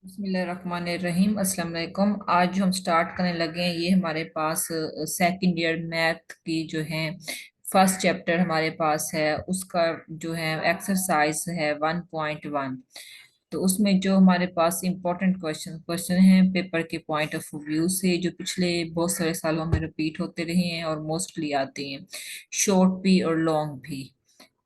बिस्मिल्लाहिर्रहमानिर्रहीम अस्सलाम वालेकुम। आज जो हम स्टार्ट करने लगे हैं, ये हमारे पास सेकंड ईयर मैथ की जो है फर्स्ट चैप्टर हमारे पास है। उसका जो है एक्सरसाइज है 1.1। तो उसमें जो हमारे पास इंपॉर्टेंट क्वेश्चन क्वेश्चन हैं पेपर के पॉइंट ऑफ व्यू से, जो पिछले बहुत सारे सालों में रिपीट होते रहे हैं और मोस्टली आते हैं, शॉर्ट भी और लॉन्ग भी।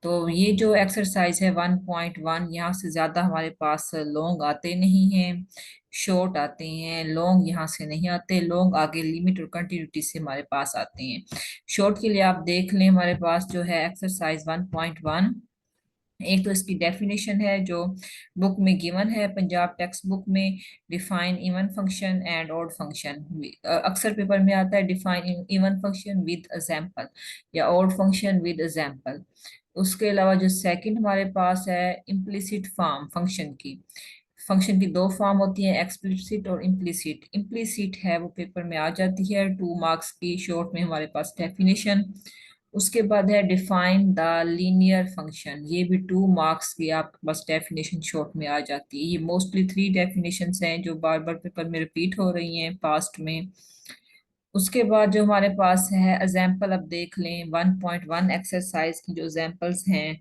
तो ये जो एक्सरसाइज है 1.1, यहाँ से ज्यादा हमारे पास लॉन्ग आते नहीं हैं, शॉर्ट आते हैं। लॉन्ग यहाँ से नहीं आते, लॉन्ग आगे लिमिट और कंटिन्यूटी से हमारे पास आते हैं। शॉर्ट के लिए आप देख लें, हमारे पास जो है एक्सरसाइज 1.1। एक तो इसकी डेफिनेशन है जो बुक में गिवन है, पंजाब टेक्स्ट बुक में। Define even function and odd function. अक्सर पेपर में आता है define even function with example या ऑड फंक्शन विद एग्जांपल। उसके अलावा जो सेकंड हमारे पास है इम्प्लिसिट फॉर्म फंक्शन की। फंक्शन की दो फॉर्म होती है, एक्सप्लिसिट और इम्प्लिसिट। इम्प्लिसिट है वो पेपर में आ जाती है 2 मार्क्स की। शॉर्ट में हमारे पास डेफिनेशन। उसके बाद है डिफाइन द लीनियर फंक्शन, ये भी 2 मार्क्स की आपके पास डेफिनेशन शॉर्ट में आ जाती है। ये मोस्टली 3 डेफिनेशंस हैं जो बार बार पेपर में रिपीट हो रही हैं पास्ट में। उसके बाद जो हमारे पास है एग्जाम्पल, अब देख लें 1.1 एक्सरसाइज की जो एग्जाम्पल्स हैं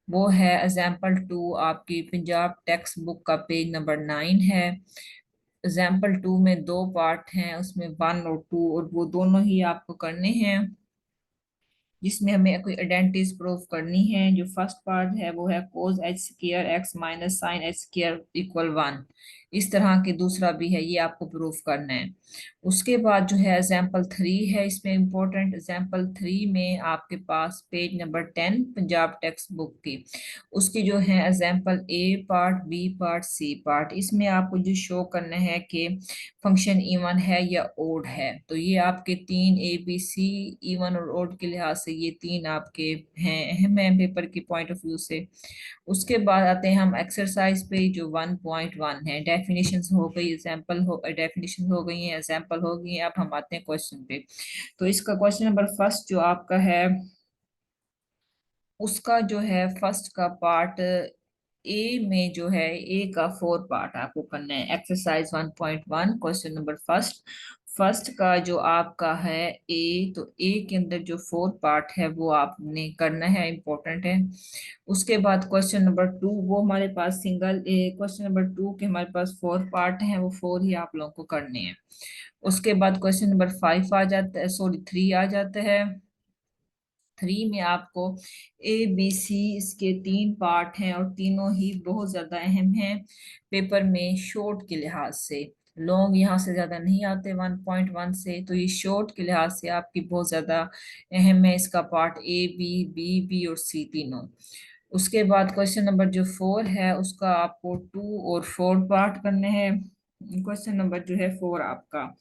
वो है एग्जाम्पल 2, आपकी पंजाब टेक्स्ट बुक का पेज नंबर 9 है। एग्जाम्पल 2 में दो पार्ट हैं, उसमें 1 और 2, और वो दोनों ही आपको करने हैं, जिसमें हमें कोई आइडेंटिटीज प्रूफ करनी है। जो फर्स्ट पार्ट है वो है cos h square x minus sine h square equal 1। इस तरह के दूसरा भी है, ये आपको प्रूफ करना है। उसके बाद जो है एग्जाम्पल 3 है, इसमें इंपॉर्टेंट एग्जाम्पल 3 में आपके पास page number 10 Punjab text book की, उसकी जो है example part, B part, C part. इसमें आपको जो शो करना है कि फंक्शन इवन है या ओड है। तो ये आपके तीन ABC, इवन और ओड के लिहाज से ये तीन आपके हैं, अहम है पेपर के पॉइंट ऑफ व्यू से। उसके बाद आते हैं हम एक्सरसाइज पे, जो 1.1 है। डेफिनेशन हो गई, एग्जाम्पल हो, डेफिनेशन हो गई है, एग्जाम्पल हो गई है। अब हम आते हैं क्वेश्चन पे। तो इसका क्वेश्चन नंबर फर्स्ट जो आपका है, उसका जो है फर्स्ट का पार्ट ए में जो है, ए का 4 पार्ट आपको करना है। Exercise 1.1 question number first. First का जो आपका है ए, तो ए के अंदर जो 4 पार्ट है वो आपने करना है, इंपॉर्टेंट है। उसके बाद क्वेश्चन नंबर 2, वो हमारे पास सिंगल ए। क्वेश्चन नंबर 2 के हमारे पास 4 पार्ट हैं, वो 4 ही आप लोगों को करने हैं। उसके बाद क्वेश्चन नंबर 5 आ जाता है, सॉरी 3 आ जाता है। 3 में आपको ABC, इसके 3 पार्ट हैं और तीनों ही बहुत ज्यादा अहम हैं पेपर में शॉर्ट के लिहाज से। लॉन्ग यहाँ से ज्यादा नहीं आते 1.1 से, तो ये शॉर्ट के लिहाज से आपकी बहुत ज्यादा अहम है। इसका पार्ट A, B, B और C तीनों। उसके बाद क्वेश्चन नंबर 4 है, उसका आपको 2 और 4 पार्ट करने हैं। क्वेश्चन नंबर जो है 4 आपका,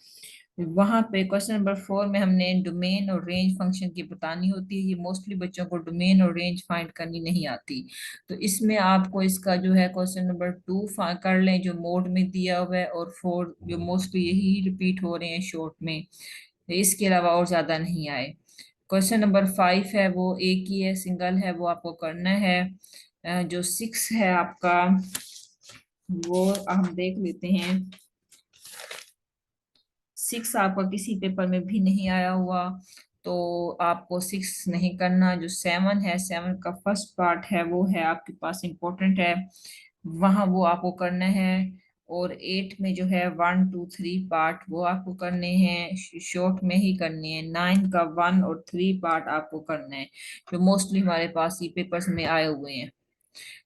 वहां पे क्वेश्चन नंबर 4 में हमने डोमेन और रेंज फंक्शन की बतानी होती है। ये मोस्टली बच्चों को डोमेन और रेंज फाइंड करनी नहीं आती। तो इसमें आपको इसका जो है क्वेश्चन नंबर 2 कर लें, जो मोड में दिया हुआ है, और 4 जो मोस्टली यही रिपीट हो रहे हैं शॉर्ट में, इसके अलावा और ज्यादा नहीं आए। क्वेश्चन नंबर 5 है, वो एक ही है, सिंगल है, वो आपको करना है। जो 6 है आपका, वो हम देख लेते हैं। 6 आपका किसी पेपर में भी नहीं आया हुआ, तो आपको 6 नहीं करना। जो 7 है, 7 का फर्स्ट पार्ट है, वो है आपके पास इम्पोर्टेंट है, वहां वो आपको करना है। और 8 में जो है 1, 2, 3 पार्ट वो आपको करने हैं, शॉर्ट में ही करने हैं। 9 का 1 और 3 पार्ट आपको करना है, जो मोस्टली हमारे पास ये पेपर्स में आए हुए हैं।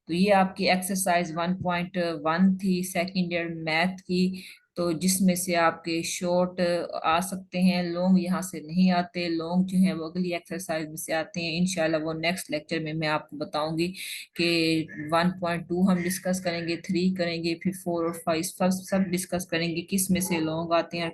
तो ये आपकी एक्सरसाइज 1.1 थी सेकेंड ईयर मैथ की। तो जिसमें से आपके शॉर्ट आ सकते हैं, लॉन्ग यहाँ से नहीं आते। लॉन्ग जो है वो अगली एक्सरसाइज में से आते हैं, इंशाल्लाह वो नेक्स्ट लेक्चर में मैं आपको बताऊंगी कि 1.2 हम डिस्कस करेंगे, 3 करेंगे, फिर 4 और 5 सब सब डिस्कस करेंगे किस में से लॉन्ग आते हैं।